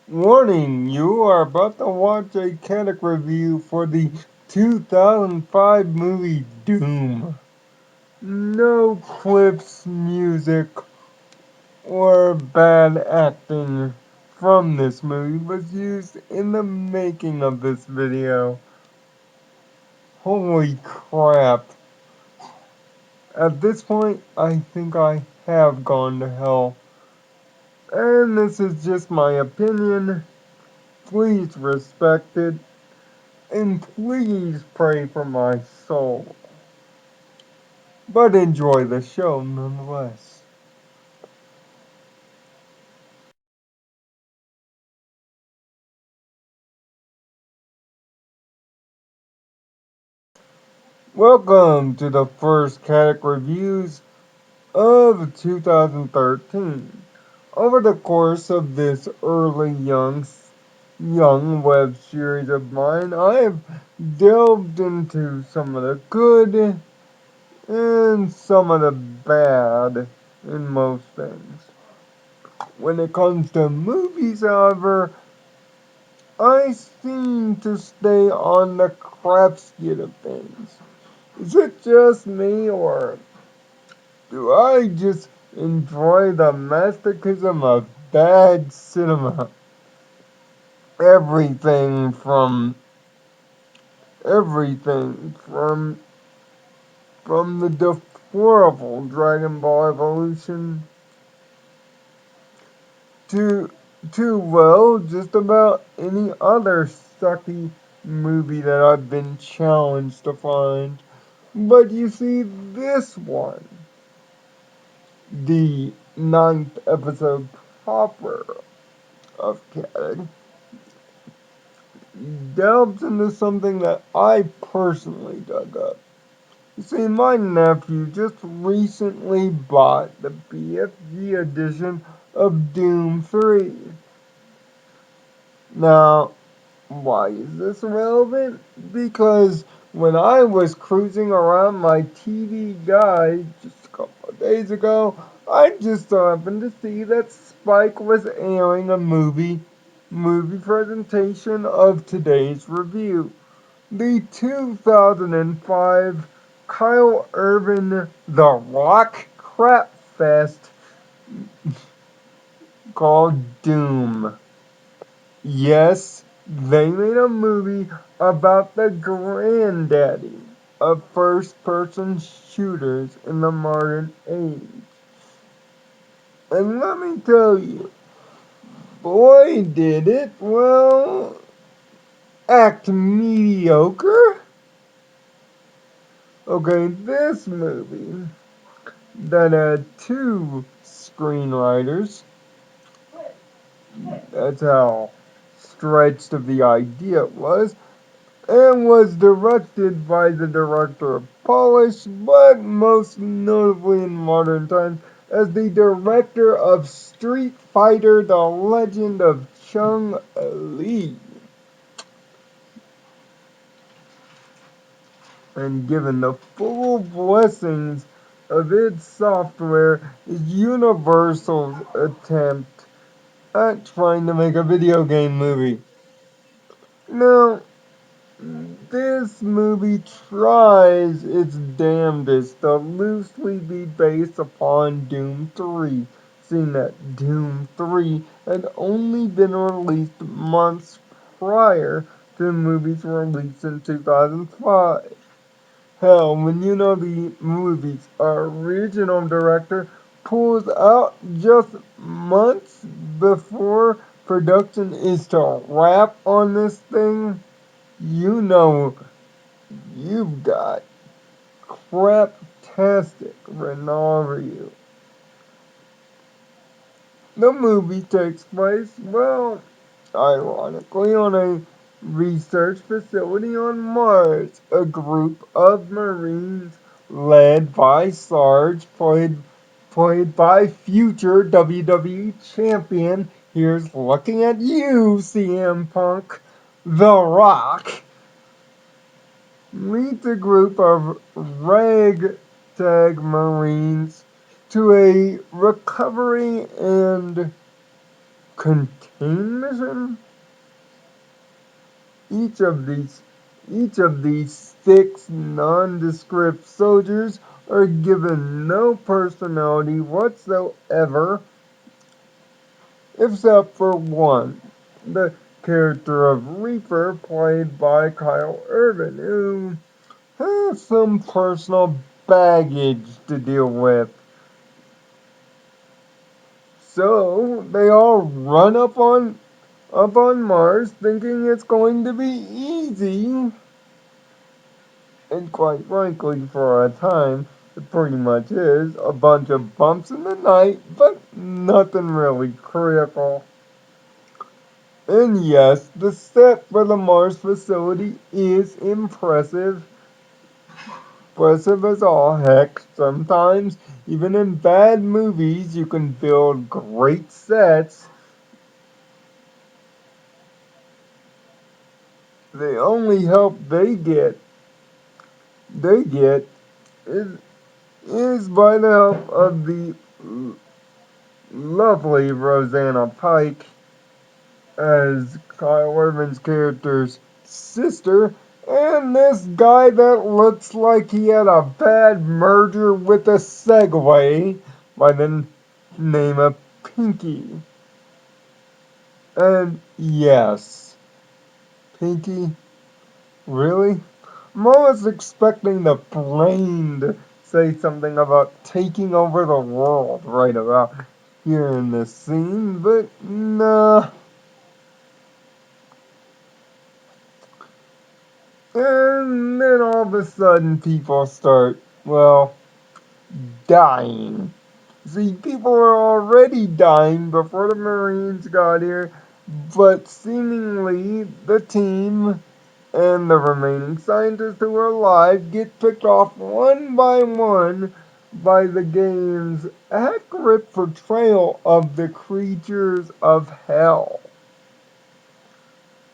Warning, you are about to watch a Kadic review for the 2005 movie Doom. No clips, music, or bad acting from this movie was used in the making of this video. Holy crap. At this point, I think I have gone to hell. And this is just my opinion. Please respect it. And please pray for my soul. But enjoy the show nonetheless. Welcome to the first Kadic reviews of 2013. Over the course of this early young web series of mine, I have delved into some of the good and some of the bad in most things. When it comes to movies, however, I seem to stay on the crap skid of things. Is it just me, or do I just enjoy the masochism of bad cinema? Everything from everything from the deplorable Dragon Ball Evolution to well, just about any other sucky movie that I've been challenged to find. But you see, this one, the ninth episode proper of Kadic, delves into something that I personally dug up. You see, my nephew just recently bought the BFG edition of Doom 3. Now, why is this relevant? Because when I was cruising around my TV guide just a couple of days ago, I just happened to see that Spike was airing a movie presentation of today's review. The 2005 Kyle Urban The Rock Crap Fest called Doom. Yes, they made a movie about the granddaddy of first-person shooters in the modern age. And let me tell you, boy did it, well, act mediocre. Okay, this movie that had two screenwriters, that's how stretched of the idea it was, and was directed by the director of Polish, but most notably in modern times as the director of Street Fighter: The Legend of Chun-Li. And given the full blessings of id Software, Universal's attempt at trying to make a video game movie. Now, this movie tries its damnedest to loosely be based upon Doom 3, seeing that Doom 3 had only been released months prior to the movie's release in 2005. Hell, when you know the movie's original director pulls out just months before production is to wrap on this thing, you know you've got craptastic written all over you. The movie takes place, well, ironically, on a research facility on Mars. A group of Marines led by Sarge, played by future WWE champion, here's looking at you, CM Punk, The Rock, leads a group of ragtag Marines to a recovery and contain mission. Each of these 6 nondescript soldiers are given no personality whatsoever, except for one, the character of Reaper, played by Kyle Urban, who has some personal baggage to deal with. So they all run up on Mars thinking it's going to be easy. And quite frankly, for a time, it pretty much is a bunch of bumps in the night, but nothing really critical. And yes, the set for the Mars facility is impressive. Impressive as all heck. Sometimes, even in bad movies, you can build great sets. The only help they get is, is by the help of the lovely Rosanna Pike as Kyle Urban's character's sister, and this guy that looks like he had a bad merger with a Segway by the name of Pinky. And yes, Pinky, really? I'm almost expecting the brain to say something about taking over the world right about here in this scene, but nah. And then all of a sudden people start, well, dying. See, people were already dying before the Marines got here, but seemingly the team and the remaining scientists who are alive get picked off one by one by the game's accurate portrayal of the creatures of hell.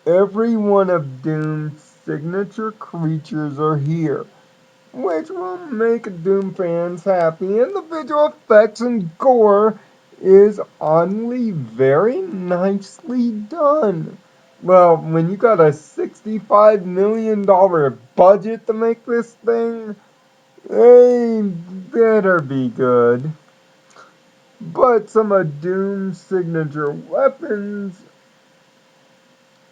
Every one of Doom's signature creatures are here, which will make Doom fans happy, and the visual effects and gore is oddly very nicely done. Well, when you got a $65 million budget to make this thing, they better be good. But some of Doom's signature weapons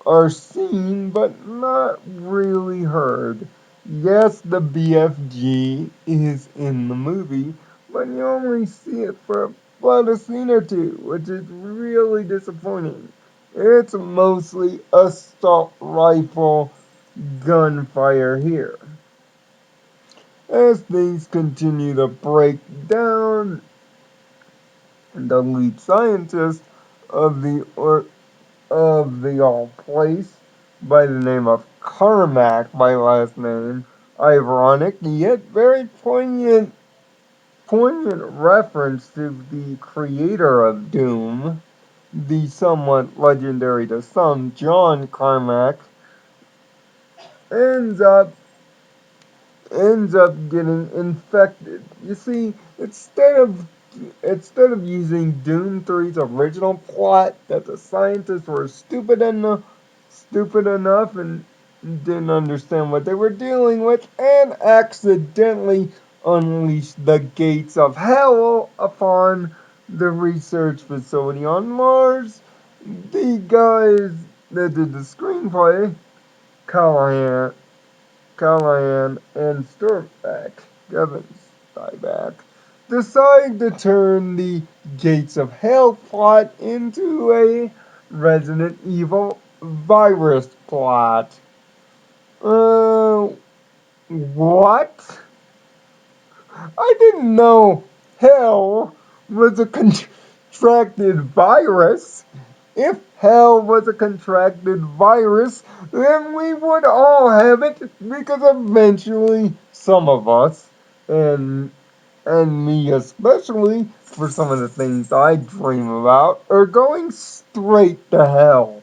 are seen but not really heard. Yes, the BFG is in the movie, but you only see it for about a scene or two, which is really disappointing. It's mostly assault rifle gunfire here. As things continue to break down, the lead scientist of the all place by the name of Carmack by last name. Ironic, yet very poignant reference to the creator of Doom, the somewhat legendary to some John Carmack, ends up getting infected. You see, instead of using Doom 3's original plot that the scientists were stupid enough and didn't understand what they were dealing with and accidentally unleashed the gates of hell upon the research facility on Mars, the guys that did the screenplay, Callahan, and Gavin Stieback, decide to turn the Gates of Hell plot into a Resident Evil virus plot. What? I didn't know hell was a contracted virus. If hell was a contracted virus, then we would all have it because eventually some of us, and me especially, for some of the things I dream about, are going straight to hell.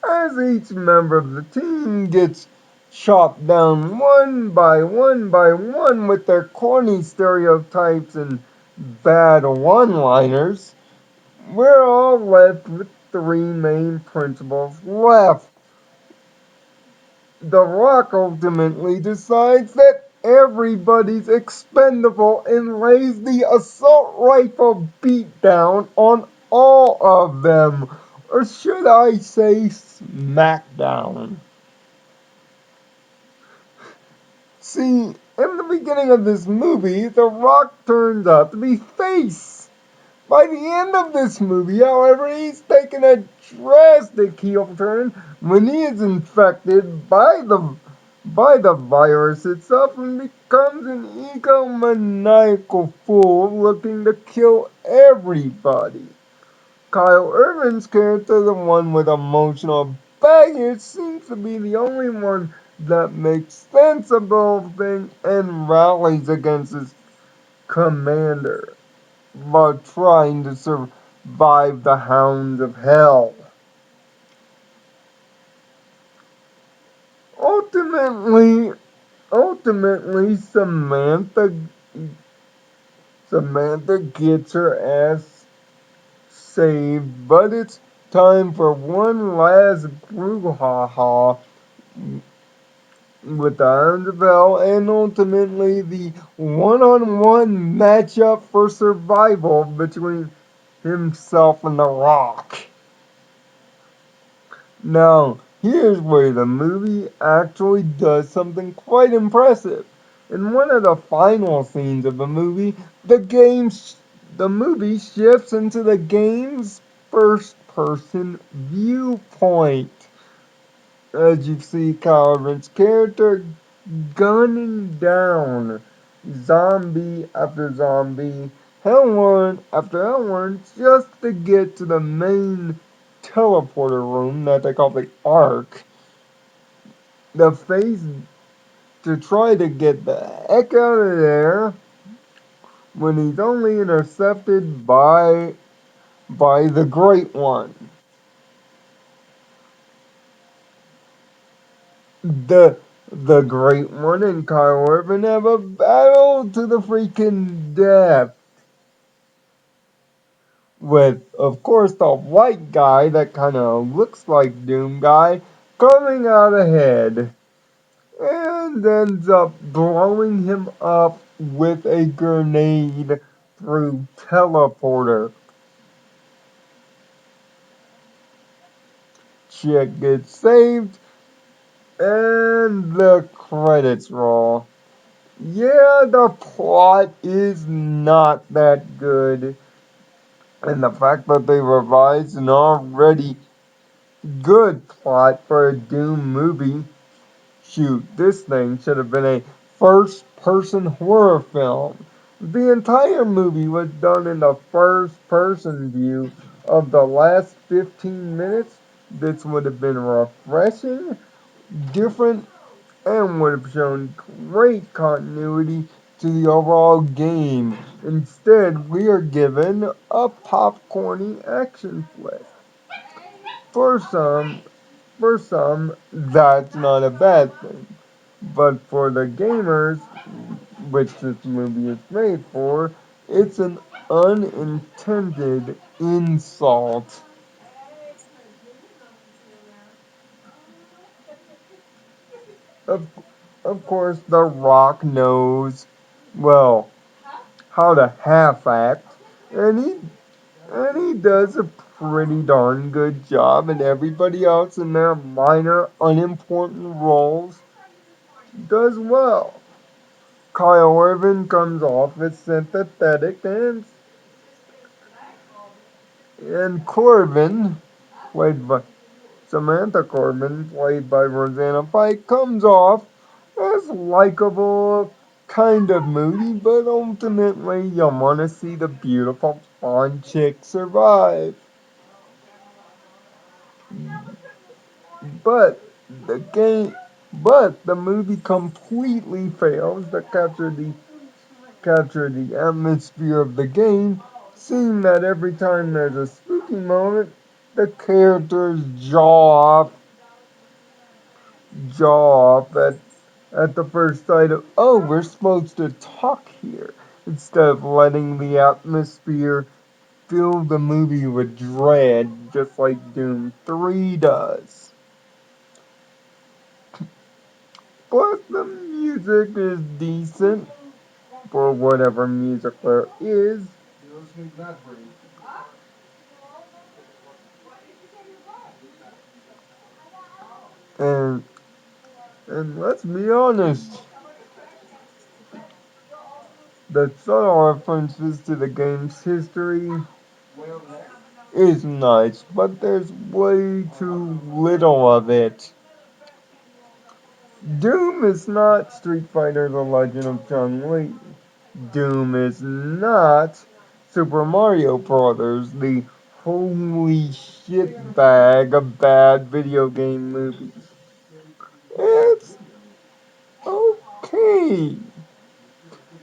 As each member of the team gets chopped down one by one with their corny stereotypes and bad one-liners, we're all left with three main principles left. The Rock ultimately decides that everybody's expendable and lays the assault rifle beat down on all of them. Or should I say smackdown? See, in the beginning of this movie, The Rock turns out to be Face. By the end of this movie, however, he's taken a drastic heel turn when he is infected by the virus itself and becomes an egomaniacal fool looking to kill everybody. Kyle Urban's character, the one with emotional baggage, seems to be the only one that makes sense of the whole thing and rallies against his commander while trying to survive the hounds of hell. Ultimately, Samantha gets her ass saved, but it's time for one last brouhaha with the Hounds of Hell and ultimately the one-on-one matchup for survival between himself and The Rock. Now, here's where the movie actually does something quite impressive. In one of the final scenes of the movie, the movie shifts into the game's first-person viewpoint. As you see Calvin's character gunning down zombie after zombie, hellworm after hellworm, just to get to the main teleporter room that they call the Ark. The Face to try to get the heck out of there when he's only intercepted by the Great One. The Great One and Kyle Urban have a battle to the freaking death. With, of course, the white guy that kind of looks like Doom guy coming out ahead and ends up blowing him up with a grenade through teleporter. Chick gets saved and the credits roll. Yeah, the plot is not that good. And the fact that they revised an already good plot for a Doom movie. Shoot, this thing should have been a first-person horror film. The entire movie was done in the first-person view of the last 15 minutes. This would have been refreshing, different, and would have shown great continuity to the overall game. Instead, we are given a popcorny action flick. For some, that's not a bad thing. But for the gamers, which this movie is made for, it's an unintended insult. Of, of course, The Rock knows, well, how to half-act, and he does a pretty darn good job, and everybody else in their minor, unimportant roles does well. Kyle Urban comes off as sympathetic, and Corbin, played by Samantha Corbin, played by Rosanna Pike, comes off as likable, kind of moody, but ultimately you want to see the beautiful blonde chick survive. But the game, but the movie completely fails to capture the atmosphere of the game, seeing that every time there's a spooky moment, the characters jaw off at the first sight of, oh, we're supposed to talk here, instead of letting the atmosphere fill the movie with dread, just like Doom 3 does. Plus, the music is decent for whatever music there is. And let's be honest, the subtle references to the game's history is nice, but there's way too little of it. Doom is not Street Fighter The Legend of Chun-Li. Doom is not Super Mario Brothers, the holy shit bag of bad video game movies. It's okay.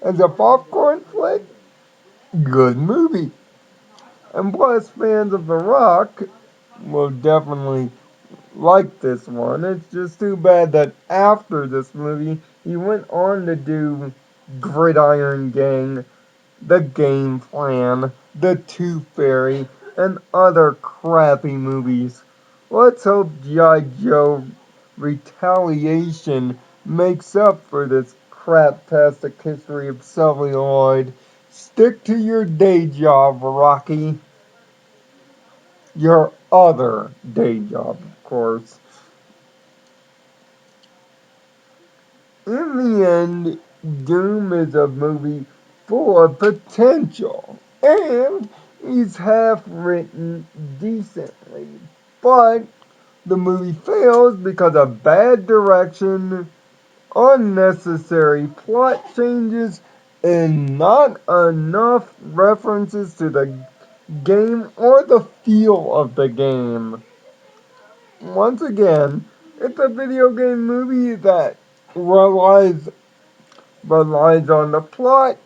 As a popcorn flick, good movie. And plus, fans of The Rock will definitely like this one. It's just too bad that after this movie, he went on to do Gridiron Gang, The Game Plan, The Tooth Fairy, and other crappy movies. Let's hope G.I. Joe Retaliation makes up for this craptastic history of celluloid. Stick to your day job, Rocky. Your other day job, of course. In the end, Doom is a movie full of potential, and is half written decently. But the movie fails because of bad direction, unnecessary plot changes, and not enough references to the game or the feel of the game. Once again, it's a video game movie that relies on the plot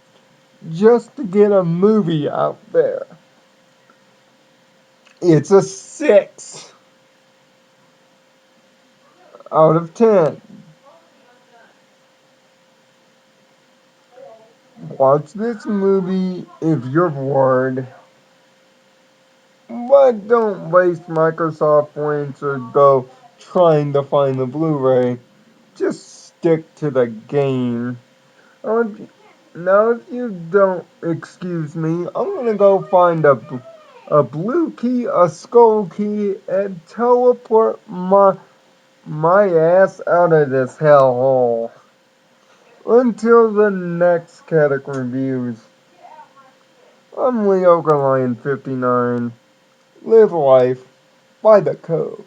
just to get a movie out there. It's a 6 out of 10. Watch this movie if you're bored, but don't waste Microsoft points or go trying to find the Blu-ray. Just stick to the game. Now, if you don't excuse me, I'm gonna go find a blue key, a skull key, and teleport my ass out of this hellhole. Until the next Kadic reviews, I'm Leo Lion 59. Live life by the code.